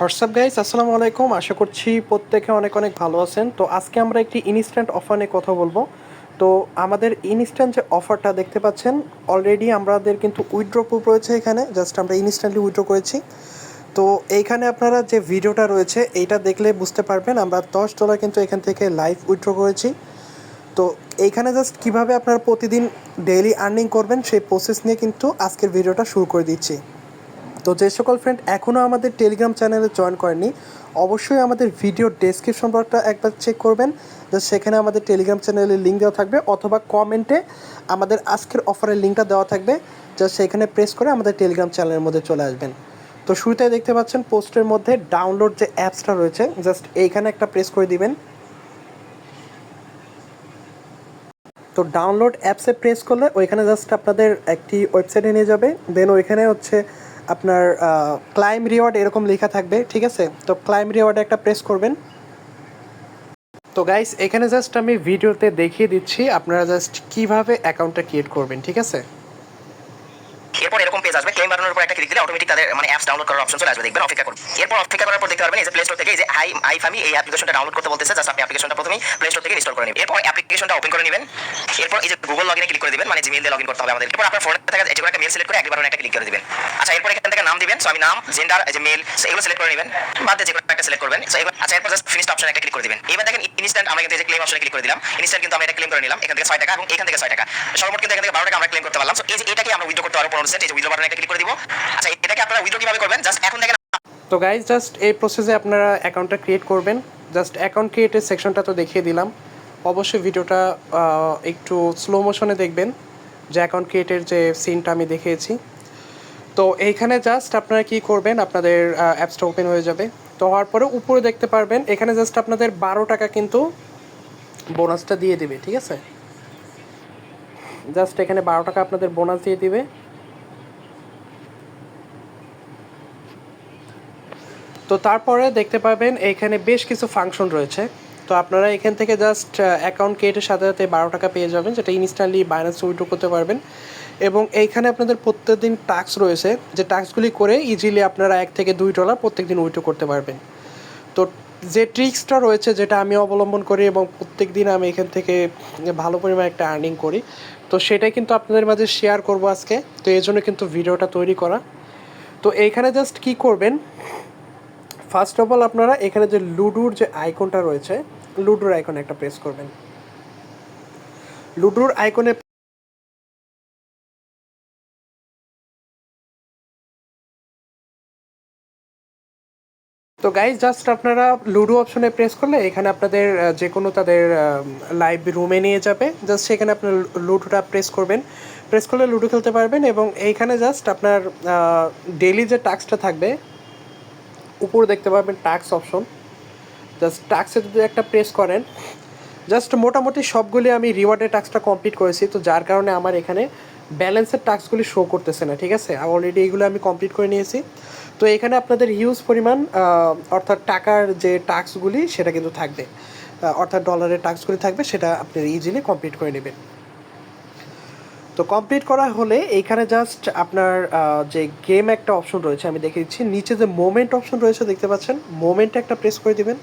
WhatsApp guys, আসসালামু আলাইকুম। আশা করছি প্রত্যেকে অনেক অনেক ভালো আছেন। তো আজকে আমরা একটি ইনস্ট্যান্ট অফার নিয়ে কথা বলবো। তো আমাদের ইনস্ট্যান্ট যে অফারটা দেখতে পাচ্ছেন, অলরেডি আমাদের কিন্তু উইথড্র প্রুফ রয়েছে এখানে। জাস্ট আমরা ইনস্ট্যান্টলি উইথড্র করেছি। তো এইখানে আপনারা যে ভিডিওটা রয়েছে এইটা দেখলে বুঝতে পারবেন আমরা $10 কিন্তু এখান থেকে লাইভ উইথড্র করেছি। তো এইখানে জাস্ট কীভাবে আপনারা প্রতিদিন ডেইলি আর্নিং করবেন সেই প্রসেস নিয়ে কিন্তু আজকের ভিডিওটা শুরু করে দিচ্ছি। তো যে সকল ফ্রেন্ড এখনও আমাদের টেলিগ্রাম চ্যানেলে জয়েন করেনি, অবশ্যই আমাদের ভিডিও ডেসক্রিপশন বক্সটা একবার চেক করবেন। জাস্ট সেখানে আমাদের টেলিগ্রাম চ্যানেলের লিঙ্ক দেওয়া থাকবে, অথবা কমেন্টে আমাদের আজকের অফারের লিঙ্কটা দেওয়া থাকবে। জাস্ট সেখানে প্রেস করে আমাদের টেলিগ্রাম চ্যানেলের মধ্যে চলে আসবেন। তো শুরুতে দেখতে পাচ্ছেন পোস্টের মধ্যে ডাউনলোড যে অ্যাপসটা রয়েছে, জাস্ট এইখানে একটা প্রেস করে দিবেন। তো ডাউনলোড অ্যাপসে প্রেস করলে ওইখানে জাস্ট আপনাদের একটি ওয়েবসাইটে নিয়ে যাবে। দেন ওইখানে হচ্ছে আপনার ক্লাইম রিওয়ার্ড এরকম লেখা থাকবে, ঠিক আছে? তো ক্লাইম রিওয়ার্ডে একটা প্রেস করবেন। তো গাইস, এখানে জাস্ট আমি ভিডিওতে দেখিয়ে দিচ্ছি আপনারা জাস্ট কিভাবে অ্যাকাউন্টটা ক্রিয়েট করবেন, ঠিক আছে? এরপর এরকম পেজ আসবে, ক্লেম বাটনের উপর একটা ক্লিক দিলে অটোমেটিক তাদের অ্যাপস ডাউনলোড করার অপশন চলে আসবে, দেখবেন। অপেক্ষা করুন। এরপর অপেক্ষা করার পর দেখতে পারবেন এই যে প্লে স্টোর থেকে এই যে আইফামি এই অ্যাপ্লিকেশনটা ডাউনলোড করতে বলতেছে। জাস্ট আপনি অ্যাপ্লিকেশনটা প্রথমেই প্লে স্টোর থেকে ইনস্টল করে নেবেন। এরপর অ্যাপ্লিকেশনটা ওপেন করে নেবেন। এরপর এই যে গুগল লগইনে ক্লিক করে দিবেন, মানে জিমেইল দিয়ে লগইন করতে হবে আমাদের। এরপর আপনার ফোনে থাকা যে কোনো একটা মেল সিলেক্ট করে একবার একটা ক্লিক করে দিবেন। আচ্ছা, এরপর এখান থেকে নাম দিবেন। সো আমি নাম, জেন্ডার, এই যে মেল, এগুলো সিলেক্ট করে নেবেন। বাদ দিয়ে যে কোনো একটা সিলেক্ট করবেন। সো এবার আচ্ছা, এরপর জাস্ট ফিনিশড অপশনে একটা ক্লিক করে দিবেন। এবার দেখেন ইনস্ট্যান্ট আমরা কিন্তু এই যে ক্লেম অপশনে ক্লিক করে দিলাম। ইনস্ট্যান্ট কিন্তু আমরা এটা ক্লেম করে নিলাম। এখান থেকে $6 এবং এখান থেকে $6, সর্বমোট কিন্তু এখান থেকে $12 আমরা ক্লেম করতে পারলাম। সো এই যে এটাকে আমরা উইথড্র করতে পারবো 15 সেন্ট। এই যে উইথড্র বাটনে একটা ক্লিক করে দিব। আচ্ছা, এটাকে আপনারা উইথড্র কিভাবে করবেন জাস্ট এখন দেখেন। তো গাইজ, জাস্ট এই প্রসেসে আপনারা অ্যাকাউন্টটা ক্রিয়েট করবেন। জাস্ট অ্যাকাউন্ট ক্রিয়েটের সেকশনটা তো দেখিয়ে দিলাম। অবশ্যই ভিডিওটা একটু স্লো মোশনে দেখবেন, যে অ্যাকাউন্ট ক্রিয়েটের যে সিনটা আমি দেখিয়েছি। তো এইখানে জাস্ট আপনারা কি করবেন, আপনাদের অ্যাপসটা ওপেন হয়ে যাবে। তো হওয়ার পরে উপরে দেখতে পারবেন এখানে জাস্ট আপনাদের $12 কিন্তু বোনাসটা দিয়ে দিবে, ঠিক আছে? জাস্ট এখানে $12 আপনাদের বোনাস দিয়ে দিবে। তো তারপরে দেখতে পাবেন এইখানে বেশ কিছু ফাংশন রয়েছে। তো আপনারা এখান থেকে জাস্ট অ্যাকাউন্ট ক্রিয়েটের সাথে সাথে $12 পেয়ে যাবেন, যেটা ইনস্ট্যান্টলি বাইন্যান্সে উইথড্র করতে পারবেন। এবং এইখানে আপনাদের প্রত্যেকদিন টাস্ক রয়েছে, যে টাস্কগুলি করে ইজিলি আপনারা $1 থেকে $2 প্রত্যেকদিন উইথড্র করতে পারবেন। তো যে ট্রিক্সটা রয়েছে, যেটা আমি অবলম্বন করি এবং প্রত্যেক দিন আমি এখান থেকে ভালো পরিমাণে একটা আর্নিং করি, তো সেটাই কিন্তু আপনাদের মাঝে শেয়ার করব আজকে। তো এই জন্য কিন্তু ভিডিওটা তৈরি করা। তো এইখানে জাস্ট কি করবেন, ফার্স্ট অফ অল আপনারা এখানে যে লুডোর যে আইকনটা রয়েছে, লুডোর আইকনে একটা প্রেস করবেন। লুডোর আইকনে তো গাইজ, জাস্ট আপনারা লুডো অপশনে প্রেস করলে এখানে আপনাদের যে কোনো তাদের লাইভ রুমে নিয়ে যাবে। জাস্ট সেখানে আপনার লুডোটা প্রেস করবেন। প্রেস করলে লুডো খেলতে পারবেন। এবং এইখানে জাস্ট আপনার ডেইলি যে টাস্কটা থাকবে, উপরে দেখতে পাবেন টাস্ক অপশন। জাস্ট টাস্কে যদি একটা প্রেস করেন, জাস্ট মোটামুটি সবগুলি আমি রিওয়ার্ডের টাস্কটা কমপ্লিট করেছি। তো যার কারণে আমার এখানে ব্যালেন্সের টাস্কগুলি শো করতেছে না, ঠিক আছে? অলরেডি এইগুলো আমি কমপ্লিট করে নিয়েছি। তো এখানে আপনাদের হিউজ পরিমাণ অর্থাৎ টাকার যে টাস্কগুলি সেটা কিন্তু থাকবে, অর্থাৎ ডলারের টাস্কগুলি থাকবে, সেটা আপনি ইজিলি কমপ্লিট করে নেবেন। তো কমপ্লিট করা হলে এইখানে জাস্ট আপনার যে গেম একটা অপশন রয়েছে আমি দেখে দিচ্ছি, নিচে যে মোমেন্ট অপশন রয়েছে দেখতে পাচ্ছেন, মোমেন্টে একটা প্রেস করে দিবেন।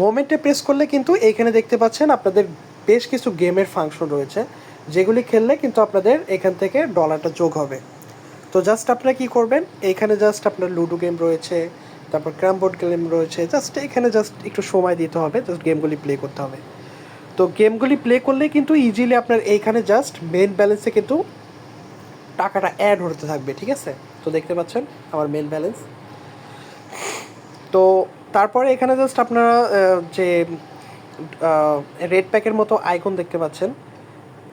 মোমেন্টে প্রেস করলে কিন্তু এইখানে দেখতে পাচ্ছেন আপনাদের বেশ কিছু গেমের ফাংশন রয়েছে, যেগুলি খেললে কিন্তু আপনাদের এখান থেকে ডলারটা যোগ হবে। তো জাস্ট আপনারা কী করবেন, এইখানে জাস্ট আপনার লুডো গেম রয়েছে, তারপর ক্যারাম বোর্ড গেম রয়েছে, জাস্ট এখানে জাস্ট একটু সময় দিতে হবে, জাস্ট গেমগুলি প্লে করতে হবে। তো গেমগুলি প্লে করলে কিন্তু ইজিলি আপনার এইখানে জাস্ট মেন ব্যালেন্সে কিন্তু টাকাটা অ্যাড হতে থাকবে, ঠিক আছে? তো দেখতে পাচ্ছেন আমার মেন ব্যালেন্স। তো তারপরে এখানে জাস্ট আপনারা যে রেড প্যাকের মতো আইকন দেখতে পাচ্ছেন,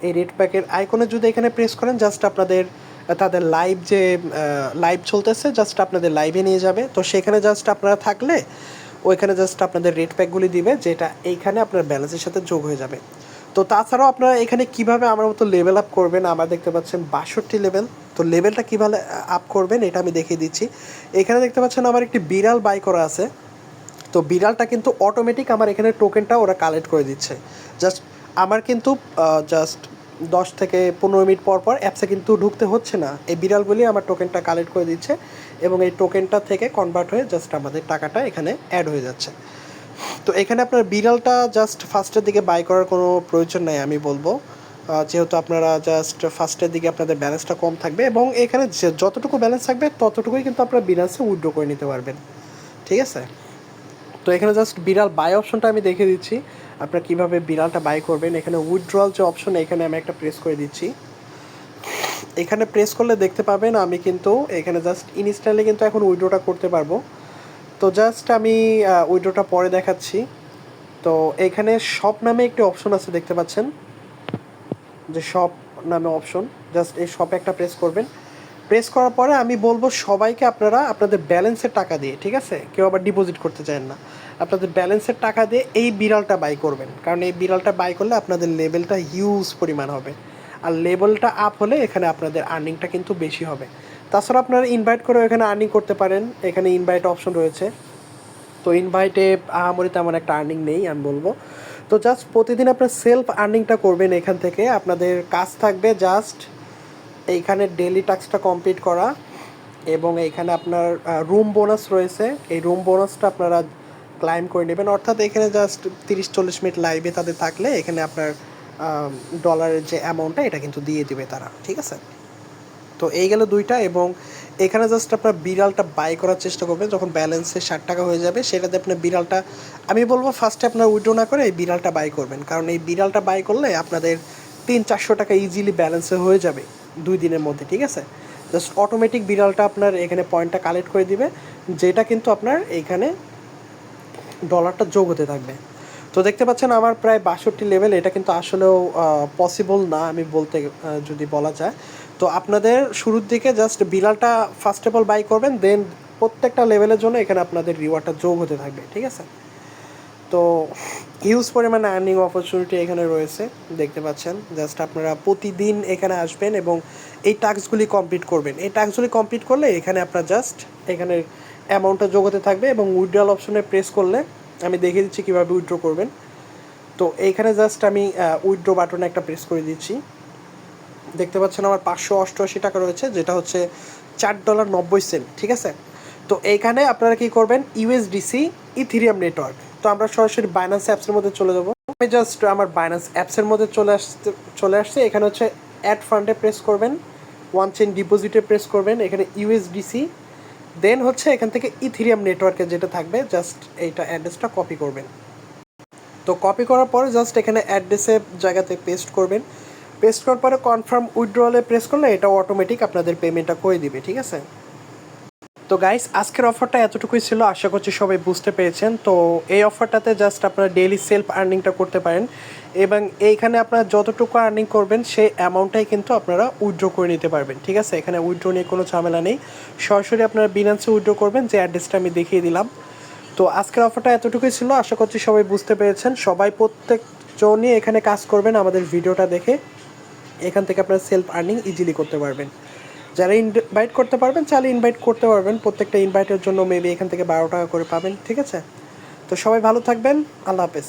এই রেড প্যাকের আইকনে যদি এখানে প্রেস করেন, জাস্ট আপনাদের তাদের লাইভ যে লাইভ চলতেছে, জাস্ট আপনাদের লাইভে নিয়ে যাবে। তো সেখানে জাস্ট আপনারা থাকলে ওইখানে জাস্ট আপনাদের রেড প্যাকগুলি দিবে, যেটা এইখানে আপনার ব্যালেন্সের সাথে যোগ হয়ে যাবে। তো তাছাড়াও আপনারা এখানে কীভাবে আমার মতো লেভেল আপ করবেন, আমার দেখতে পাচ্ছেন 62 লেভেল। তো লেভেলটা কীভাবে আপ করবেন এটা আমি দেখিয়ে দিচ্ছি। এখানে দেখতে পাচ্ছেন আমার একটি বিড়াল বাই করা আছে। তো বিড়ালটা কিন্তু অটোমেটিক আমার এখানে টোকেনটা ওরা কালেক্ট করে দিচ্ছে। জাস্ট আমার কিন্তু জাস্ট 10 থেকে 15 মিনিট পর পর অ্যাপসে কিন্তু ঢুকতে হচ্ছে না, এই বিড়ালগুলি আমার টোকেনটা কালেক্ট করে দিচ্ছে এবং এই টোকেনটা থেকে কনভার্ট হয়ে জাস্ট আমাদের টাকাটা এখানে অ্যাড হয়ে যাচ্ছে। তো এখানে আপনার বিড়ালটা জাস্ট ফার্স্টের দিকে বাই করার কোনো প্রয়োজন নাই আমি বলবো, যেহেতু আপনারা জাস্ট ফার্স্টের দিকে আপনাদের ব্যালেন্সটা কম থাকবে এবং এখানে যতটুকু ব্যালেন্স থাকবে ততটুকুই কিন্তু আপনারা বিনান্সে উইথড্র করে নিতে পারবেন, ঠিক আছে। তো এখানে জাস্ট বিড়াল বাই অপশনটা আমি দেখে দিচ্ছি আপনারা কীভাবে বিড়ালটা বাই করবেন। এখানে উইথড্রল যে অপশন, এখানে আমি একটা প্রেস করে দিচ্ছি। এখানে প্রেস করলে দেখতে পাবেন আমি কিন্তু এখানে জাস্ট ইনস্ট্যান্টলি কিন্তু এখন উইথড্রটা করতে পারবো। তো জাস্ট আমি উইথড্রটা পরে দেখাচ্ছি। তো এখানে শপ নামে একটি অপশন আছে দেখতে পাচ্ছেন, যে শপ নামে অপশন, জাস্ট এই শপে একটা প্রেস করবেন। প্রেস করার পরে আমি বলবো সবাইকে আপনারা আপনাদের ব্যালেন্সের টাকা দিয়ে, ঠিক আছে, কেউ আবার ডিপোজিট করতে চান না, আপনাদের ব্যালেন্সের টাকা দিয়ে এই বিড়ালটা বাই করবেন, কারণ এই বিড়ালটা বাই করলে আপনাদের লেভেলটা হিউজ পরিমাণ হবে, আর লেভেলটা আপ হলে এখানে আপনাদের আর্নিংটা কিন্তু বেশি হবে। তাছাড়া আপনারা ইনভাইট করেও এখানে আর্নিং করতে পারেন, এখানে ইনভাইট অপশন রয়েছে। তো ইনভাইটে আহামরি তেমন একটা আর্নিং নেই আমি বলবো। তো জাস্ট প্রতিদিন আপনার সেলফ আর্নিংটা করবেন এখান থেকে, আপনাদের কাজ থাকবে জাস্ট এইখানে ডেলি টাস্কটা কমপ্লিট করা এবং এইখানে আপনার রুম বোনাস রয়েছে, এই রুম বোনাসটা আপনারা ক্লাইম করে নেবেন, অর্থাৎ এখানে জাস্ট 30-40 মিনিট লাইভে তাদের থাকলে এখানে আপনার ডলারের যে অ্যামাউন্টটা এটা কিন্তু দিয়ে দিবে তারা, ঠিক আছে। তো এই গেল দুইটা, এবং এখানে জাস্ট আপনার বিড়ালটা বাই করার চেষ্টা করবেন যখন ব্যালেন্সে 60 টাকা হয়ে যাবে, সেটাতে আপনার বিড়ালটা, আমি বলবো ফার্স্টে আপনার উইথড্র না করে এই বিড়ালটা বাই করবেন, কারণ এই বিড়ালটা বাই করলে আপনাদের 300-400 টাকা ইজিলি ব্যালেন্সে হয়ে যাবে 2 দিনের মধ্যে, ঠিক আছে। জাস্ট অটোমেটিক বিড়ালটা আপনার এখানে পয়েন্টটা কালেক্ট করে দিবে, যেটা কিন্তু আপনার এইখানে ডলারটা যোগ হতে থাকবে। তো দেখতে পাচ্ছেন আমার প্রায় 62 লেভেল, এটা কিন্তু আসলেও পসিবল না আমি বলতে, যদি বলা যায়। তো আপনাদের শুরুর দিকে জাস্ট বিড়ালটা ফার্স্ট অফ অল বাই করবেন, দেন প্রত্যেকটা লেভেলের জন্য এখানে আপনাদের রিওয়ার্ডটা যোগ হতে থাকবে, ঠিক আছে। তো হিউজ পরিমাণে আর্নিং অপরচুনিটি এখানে রয়েছে দেখতে পাচ্ছেন। জাস্ট আপনারা প্রতিদিন এখানে আসবেন এবং এই টাস্কগুলি কমপ্লিট করবেন, এই টাস্কগুলি কমপ্লিট করলে এখানে আপনার জাস্ট এখানে অ্যামাউন্টটা যোগ হতে থাকবে এবং উইথড্রল অপশনে প্রেস করলে আমি দেখিয়ে দিচ্ছি কীভাবে উইথড্র করবেন। তো এইখানে জাস্ট আমি উইথড্র বাটনে একটা প্রেস করে দিচ্ছি, দেখতে পাচ্ছেন আমার 588 টাকা রয়েছে, যেটা হচ্ছে $4.90, ঠিক আছে। তো এইখানে আপনারা কি করবেন, ইউএসডিসি ইথেরিয়াম নেটওয়ার্ক, তো আমরা সরাসরি বাইন্যান্স অ্যাপসের মধ্যে চলে যাব। আমি জাস্ট আমার বাইন্যান্স অ্যাপসের মধ্যে চলে আসছে। এখানে হচ্ছে অ্যাড ফান্ডে প্রেস করবেন, ওয়ান চেইন ডিপোজিটে প্রেস করবেন, এখানে ইউএসডিসি, দেন হচ্ছে এখান থেকে ইথেরিয়াম নেটওয়ার্কে যেটা থাকবে জাস্ট এইটা অ্যাড্রেসটা কপি করবেন। তো কপি করার পরে জাস্ট এখানে অ্যাড্রেসের জায়গাতে পেস্ট করবেন, পেস্ট করার পরে কনফার্ম উইথড্রলে প্রেস করলে এটা অটোমেটিক আপনাদের পেমেন্টটা করে দিবে, ঠিক আছে। তো গাইস আজকের অফারটা এতটুকুই ছিল, আশা করছি সবাই বুঝতে পেরেছেন। তো এই অফারটাতে জাস্ট আপনারা ডেইলি সেলফ আর্নিংটা করতে পারেন এবং এইখানে আপনারা যতটুকু আর্নিং করবেন সেই অ্যামাউন্টটাই কিন্তু আপনারা উইথড্র করে নিতে পারবেন, ঠিক আছে। এখানে উইথড্র নিয়ে কোনো ঝামেলা নেই, সরাসরি আপনারা বিনান্সে উইথড্র করবেন, যে অ্যাড্রেসটা আমি দেখিয়ে দিলাম। তো আজকের অফারটা এতটুকুই ছিল, আশা করছি সবাই বুঝতে পেরেছেন। সবাই প্রত্যেকজনই এখানে কাজ করবেন আমাদের ভিডিওটা দেখে, এখান থেকে আপনারা সেলফ আর্নিং ইজিলি করতে পারবেন। যারা ইনভাইট করতে পারবেন চাইলে ইনভাইট করতে পারবেন, প্রত্যেকটা ইনভাইটের জন্য মেবি এখান থেকে 12 টাকা করে পাবেন, ঠিক আছে। তো সবাই ভালো থাকবেন, আল্লাহ হাফেজ।